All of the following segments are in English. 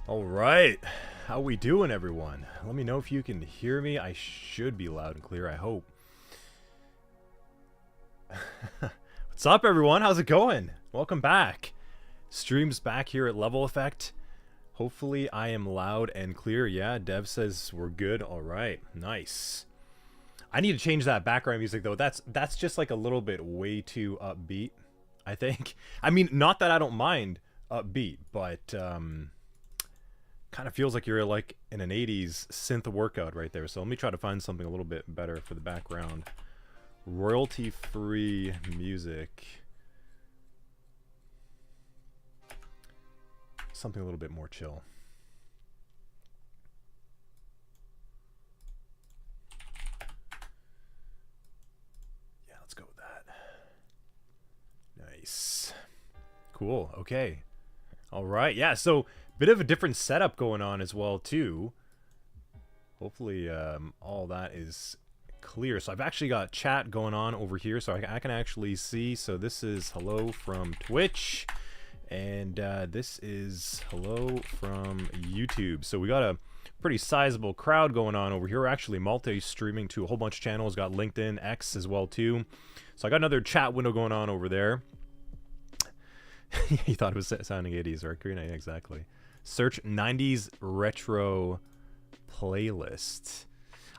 All right, how we doing, everyone? Let me know if you can hear me. I should be loud and clear, I hope. What's up, everyone? How's it going? Welcome back. Stream's back here at Level Effect. Hopefully I am loud and clear. Yeah, Dev says we're good. All right, nice. I need to change that background music though. That's just like a little bit way too upbeat, I think. I mean, not that I don't mind upbeat, but kind of feels like you're like in an 80s synth workout right there. So let me try to find something a little bit better for the background. Royalty-free music. Something a little bit more chill. Yeah, let's go with that. Nice. Cool. Okay. All right. Yeah, so bit of a different setup going on as well too. Hopefully all that is clear. So I've actually got chat going on over here, so I can actually see. So this is hello from Twitch, and this is hello from YouTube. So we got a pretty sizable crowd going on over here. We're actually multi-streaming to a whole bunch of channels. Got LinkedIn, X as well too. So I got another chat window going on over there. You thought it was sounding 80s, right, Karina? Yeah, exactly. Search 90s retro playlist.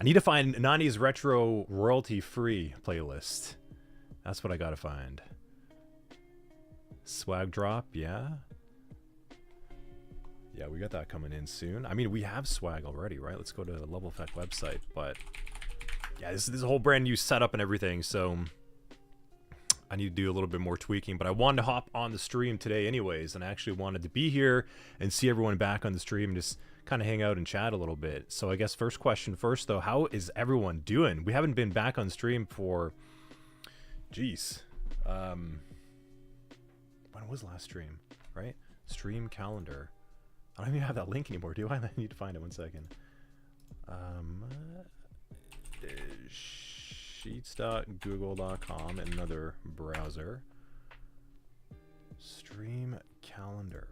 I need to find 90s retro royalty-free playlist. That's what I gotta find. Swag drop, yeah. Yeah, we got that coming in soon. I mean, we have swag already, right? Let's go to the Level Effect website. But yeah, this is a whole brand new setup and everything, so I need to do a little bit more tweaking, but I wanted to hop on the stream today anyways, and I actually wanted to be here and see everyone back on the stream and just kind of hang out and chat a little bit. So I guess first question first, though, how is everyone doing? We haven't been back on stream for, geez, when was last stream, right? Stream calendar. I don't even have that link anymore, do I? I need to find it. 1 second. Sheets.google.com, another browser. Stream calendar.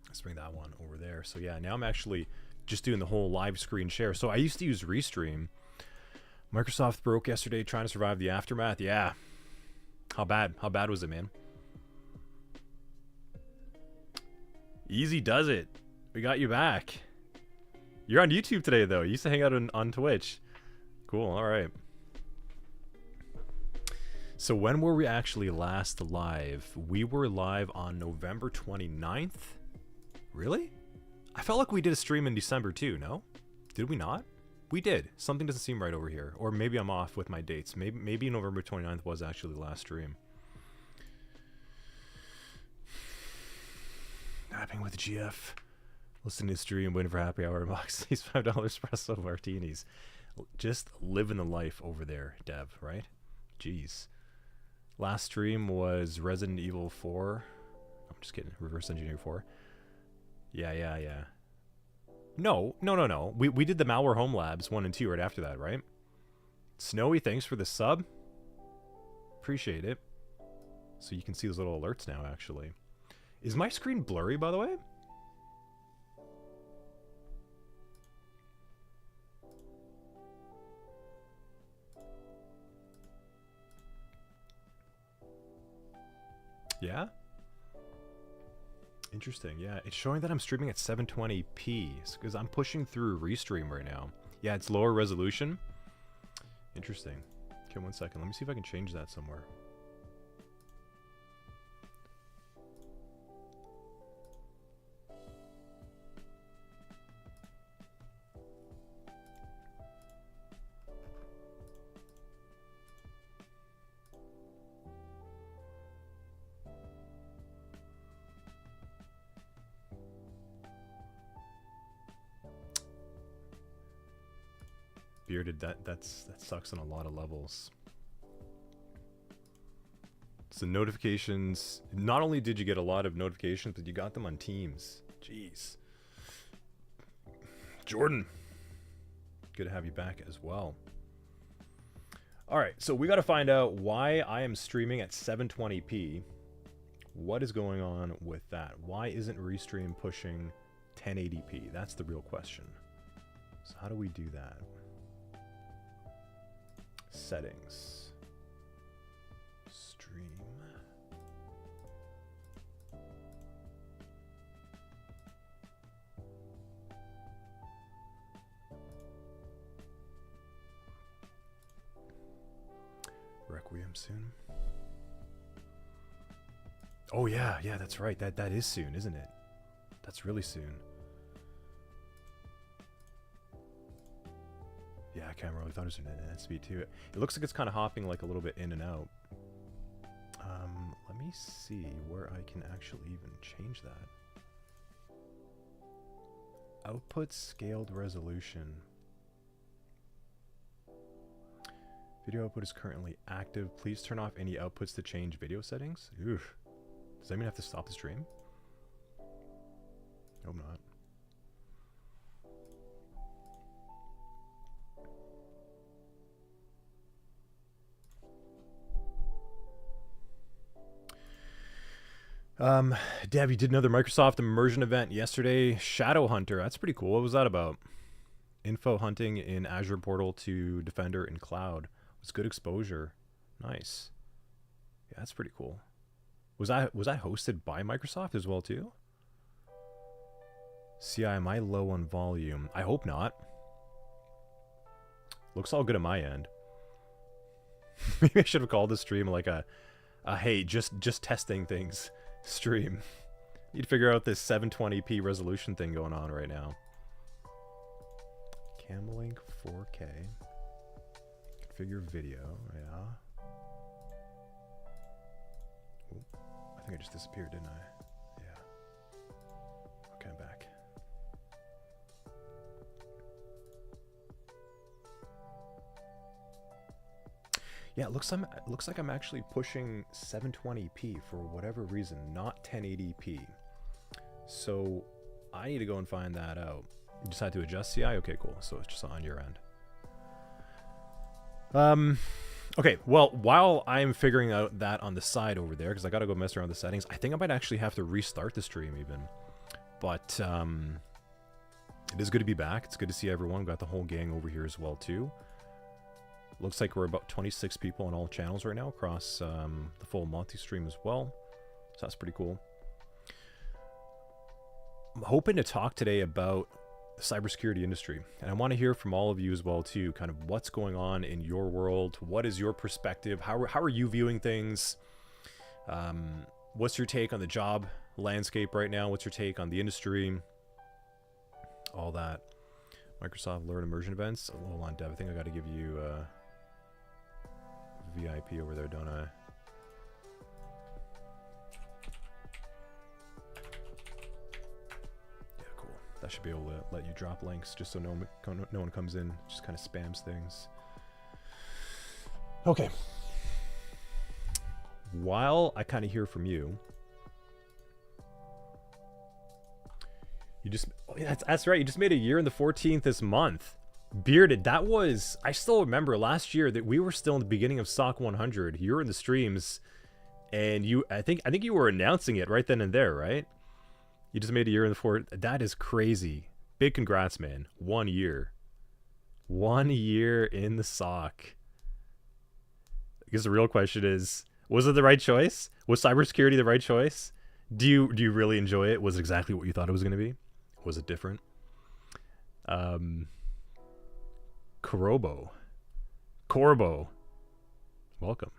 Let's bring that one over there. So yeah, now I'm actually just doing the whole live screen share. So I used to use Restream. Microsoft broke yesterday trying to survive the aftermath. Yeah. How bad? How bad was it, man? Easy does it. We got you back. You're on YouTube today, though. You used to hang out on Twitch. Cool, alright. So when were we actually last live? We were live on November 29th? Really? I felt like we did a stream in December too, no? Did we not? We did. Something doesn't seem right over here. Or maybe I'm off with my dates. Maybe November 29th was actually the last stream. Napping with GF. Listening to stream, waiting for happy hour box. These $5 espresso martinis. Just living the life over there, Dev, right? Jeez. Last stream was Resident Evil 4. I'm just kidding. Reverse Engineering 4. Yeah. No. We did the Malware Home Labs 1 and 2 right after that, right? Snowy, thanks for the sub. Appreciate it. So you can see those little alerts now, actually. Is my screen blurry, by the way? Yeah? Interesting, yeah. It's showing that I'm streaming at 720p because I'm pushing through Restream right now. Yeah, it's lower resolution. Interesting. Okay, 1 second. Let me see if I can change that somewhere. Bearded, that sucks on a lot of levels. So notifications, not only did you get a lot of notifications, but you got them on Teams. Jeez. Jordan, good to have you back as well. All right, so we got to find out why I am streaming at 720p. What is going on with that? Why isn't Restream pushing 1080p? That's the real question. So how do we do that? Settings. Stream. Requiem soon. Oh yeah, that's right. That is soon, isn't it? That's really soon. Yeah, I can't really thought it was an speed too. It looks like it's kind of hopping like a little bit in and out. Let me see where I can actually even change that. Output scaled resolution. Video output is currently active. Please turn off any outputs to change video settings. Oof. Does that mean I have to stop the stream? Hope not. Deb, you did another Microsoft immersion event yesterday. Shadow Hunter, that's pretty cool. What was that about? Info hunting in Azure Portal to Defender in Cloud. It was good exposure. Nice. Yeah, that's pretty cool. Was that hosted by Microsoft as well too? CI, am I low on volume? I hope not. Looks all good at my end. Maybe I should have called this stream like a hey, just testing things stream. You'd figure out this 720p resolution thing going on right now. Camlink 4K. Configure video, yeah. Ooh, I think I just disappeared, didn't I? Yeah. Okay, I'm back. Yeah, it looks like I'm actually pushing 720p for whatever reason, not 1080p. So I need to go and find that out. You just had to adjust CI? Okay, cool. So it's just on your end. Okay, well, while I'm figuring out that on the side over there, because I gotta go mess around with the settings, I think I might actually have to restart the stream even. But it is good to be back. It's good to see everyone. Got the whole gang over here as well too. Looks like we're about 26 people on all channels right now across the full multi-stream as well. So that's pretty cool. I'm hoping to talk today about the cybersecurity industry, and I want to hear from all of you as well too, kind of what's going on in your world. What is your perspective? How are you viewing things? What's your take on the job landscape right now? What's your take on the industry? All that. Microsoft Learn Immersion events. Oh, hold on, Dev. I think I got to give you VIP over there, don't I? Yeah, cool. That should be able to let you drop links just so no one comes in, just kind of spams things. Okay. While I kind of hear from you, that's right. You just made a year in the 14th this month. Bearded, that was, I still remember last year that we were still in the beginning of SOC 100. You were in the streams, and I think you were announcing it right then and there, right? You just made a year in the 4th. That is crazy. Big congrats, man. 1 year. 1 year in the SOC. I guess the real question is, was it the right choice? Was cybersecurity the right choice? Do you really enjoy it? Was it exactly what you thought it was going to be? Was it different? Corbo, welcome.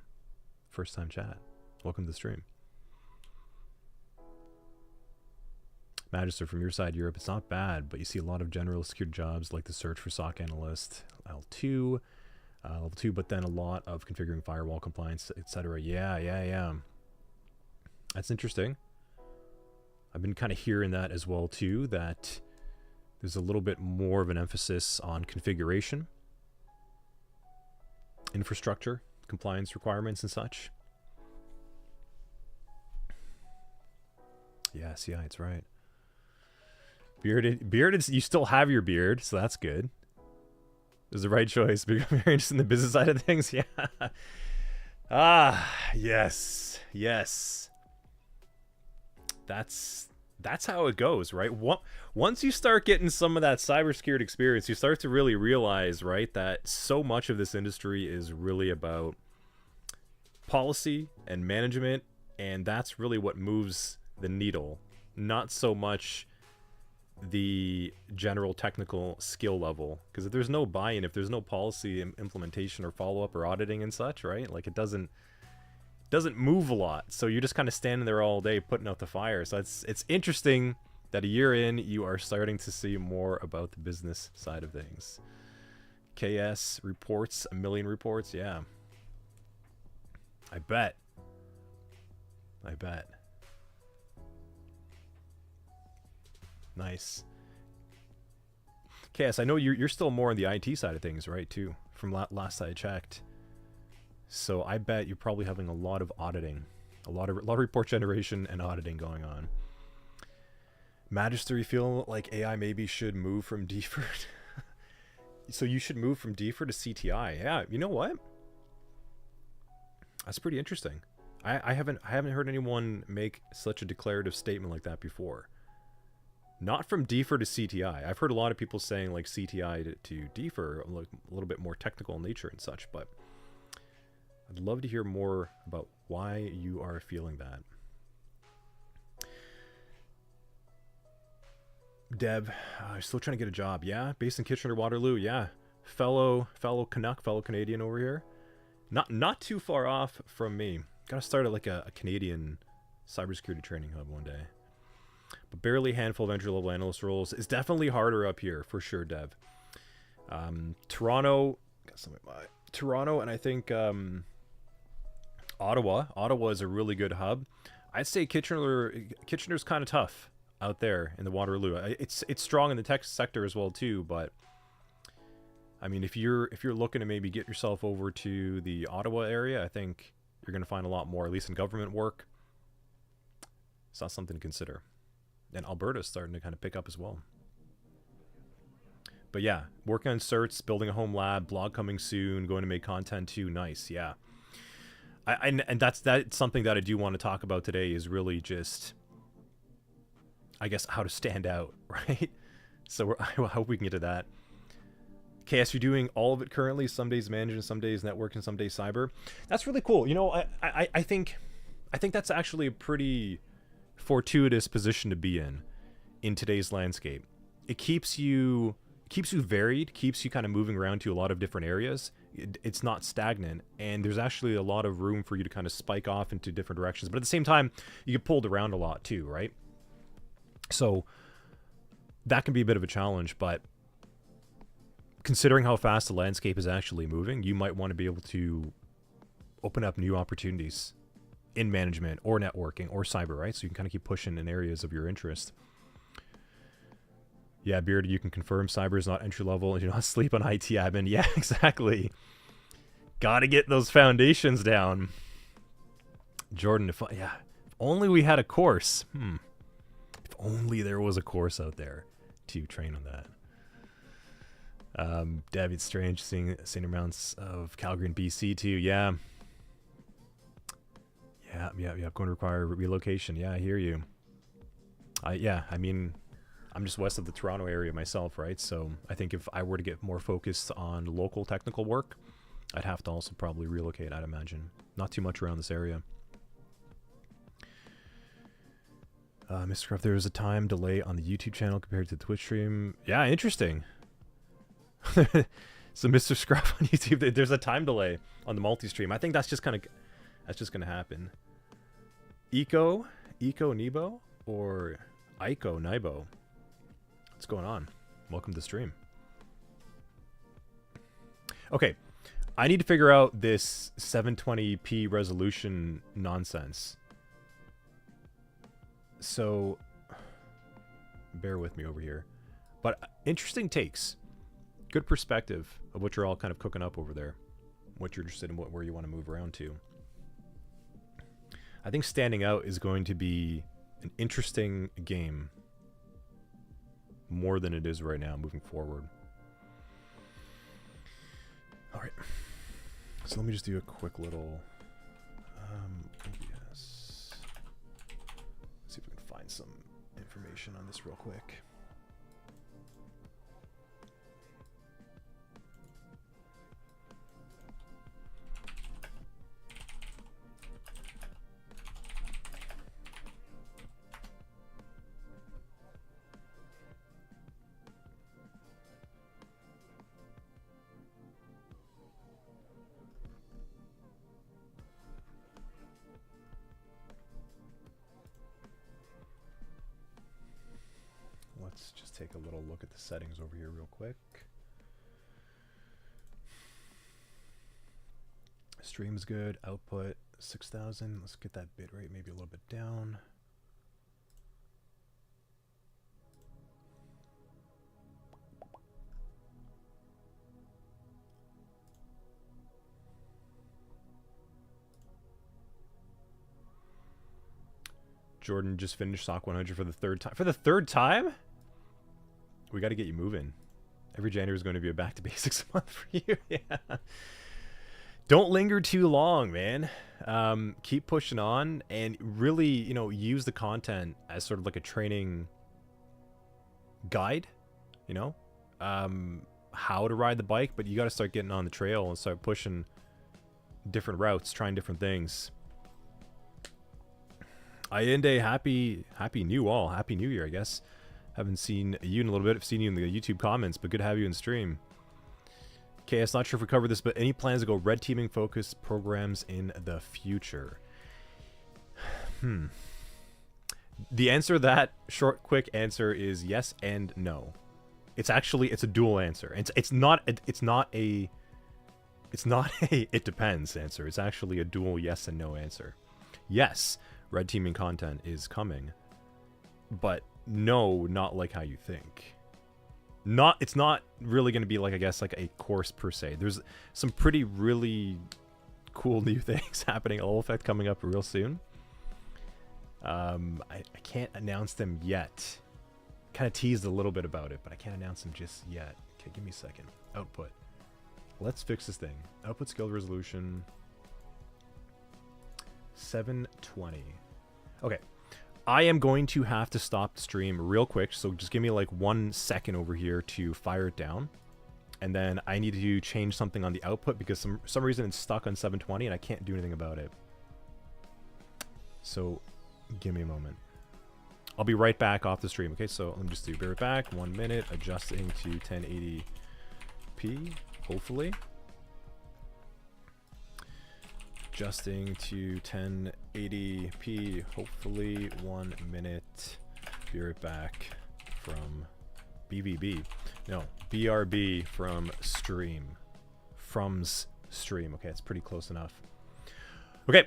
First time chat. Welcome to the stream. Magister, from your side, Europe, it's not bad, but you see a lot of general security jobs like the search for SOC analyst, L2, level 2, but then a lot of configuring firewall compliance, etc. Yeah. That's interesting. I've been kind of hearing that as well too, that there's a little bit more of an emphasis on configuration, infrastructure, compliance requirements and such. Yes, yeah, it's right. Bearded, you still have your beard, so that's good. It was the right choice. Become very interested in the business side of things. Yeah. Yes. That's how it goes, right? Once you start getting some of that cybersecurity experience, you start to really realize, right, that so much of this industry is really about policy and management, and that's really what moves the needle, not so much the general technical skill level. Because if there's no buy-in, if there's no policy implementation or follow-up or auditing and such, right, like it doesn't move a lot, so you're just kind of standing there all day putting out the fire. So it's interesting that a year in you are starting to see more about the business side of things. KS reports, 1 million reports. Yeah, I bet. Nice. KS, I know you're still more on the IT side of things, right, too, from last I checked. So I bet you're probably having a lot of auditing, a lot of report generation and auditing going on. Magister, you feel like AI maybe should move from defer? So you should move from defer to CTI. Yeah, you know what? That's pretty interesting. I haven't heard anyone make such a declarative statement like that before. Not from defer to CTI. I've heard a lot of people saying like CTI to defer, like a little bit more technical in nature and such, but I'd love to hear more about why you are feeling that. Deb, still trying to get a job. Yeah, based in Kitchener-Waterloo. Yeah, fellow Canuck, fellow Canadian over here. Not too far off from me. Gotta start at like a Canadian cybersecurity training hub one day. But barely a handful of entry-level analyst roles. Is definitely harder up here for sure, Dev. Toronto, got something by Toronto, and I think Ottawa. Ottawa is a really good hub. I'd say Kitchener's kind of tough out there in the Waterloo. It's strong in the tech sector as well too, but I mean, if you're looking to maybe get yourself over to the Ottawa area, I think you're going to find a lot more, at least in government work. It's not something to consider. And Alberta's starting to kind of pick up as well. But yeah, working on certs, building a home lab, blog coming soon, going to make content too. Nice, yeah. And that's something that I do want to talk about today, is really just, I guess, how to stand out, right? So I hope we can get to that. KS, you're doing all of it currently. Some days managing, some days networking, some days cyber. That's really cool. You know, I think that's actually a pretty fortuitous position to be in. in today's landscape. It keeps you varied, keeps you kind of moving around to a lot of different areas. It's not stagnant, and there's actually a lot of room for you to kind of spike off into different directions. But at the same time, you get pulled around a lot too, right? So that can be a bit of a challenge, but considering how fast the landscape is actually moving, you might want to be able to open up new opportunities in management or networking or cyber, right? So you can kind of keep pushing in areas of your interest. Yeah, Beard, you can confirm cyber is not entry level and you do not sleep on IT admin. Yeah, exactly. Gotta get those foundations down. Jordan, if only we had a course. If only there was a course out there to train on that. David Strange seeing amounts of Calgary and BC too. Yeah. Going to require relocation. Yeah, I hear you. I mean, I'm just west of the Toronto area myself, right? So I think if I were to get more focused on local technical work, I'd have to also probably relocate, I'd imagine. Not too much around this area. Mr. Ruff, there is a time delay on the YouTube channel compared to the Twitch stream. Yeah, interesting. So Mr. Scruff on YouTube, there's a time delay on the multi-stream. I think that's just going to happen. Eco Nebo or Ico Nibo? What's going on? Welcome to the stream. Okay, I need to figure out this 720p resolution nonsense. So, bear with me over here. But interesting takes. Good perspective of what you're all kind of cooking up over there. What you're interested in, where you want to move around to. I think standing out is going to be an interesting game. More than it is right now, moving forward. All right. So let me just do a quick little OBS. See if we can find some information on this real quick. Let's just take a little look at the settings over here real quick. Stream's good. Output 6,000. Let's get that bit rate maybe a little bit down. Jordan just finished SOC 100 for the third time. For the third time? We got to get you moving. Every January is going to be a back to basics month for you. Yeah. Don't linger too long, man. Keep pushing on and really, use the content as sort of like a training guide, how to ride the bike, but you got to start getting on the trail and start pushing different routes, trying different things. Allende, happy new year, I guess. Haven't seen you in a little bit. I've seen you in the YouTube comments, but good to have you in stream. KS, not sure if we covered this, but any plans to go red teaming focused programs in the future? The answer to that short, quick answer is yes and no. It's a dual answer. It's not a it depends answer. It's actually a dual yes and no answer. Yes, red teaming content is coming, but no, not like how you think. It's not really going to be like, I guess, like a course per se. There's some pretty really cool new things happening. All Effect coming up real soon. I can't announce them yet. Kind of teased a little bit about it, but I can't announce them just yet. Okay, give me a second. Output. Let's fix this thing. Output scale resolution 720. Okay. I am going to have to stop the stream real quick, so just give me like 1 second over here to fire it down. And then I need to change something on the output because some reason it's stuck on 720 and I can't do anything about it. So give me a moment. I'll be right back off the stream. Okay, so let me just do be right back. 1 minute, adjusting to 1080p, hopefully. Adjusting to 1080p, hopefully. 1 minute. Be right back from BBB. No, BRB from stream. From stream. Okay, it's pretty close enough. Okay,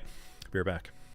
be right back.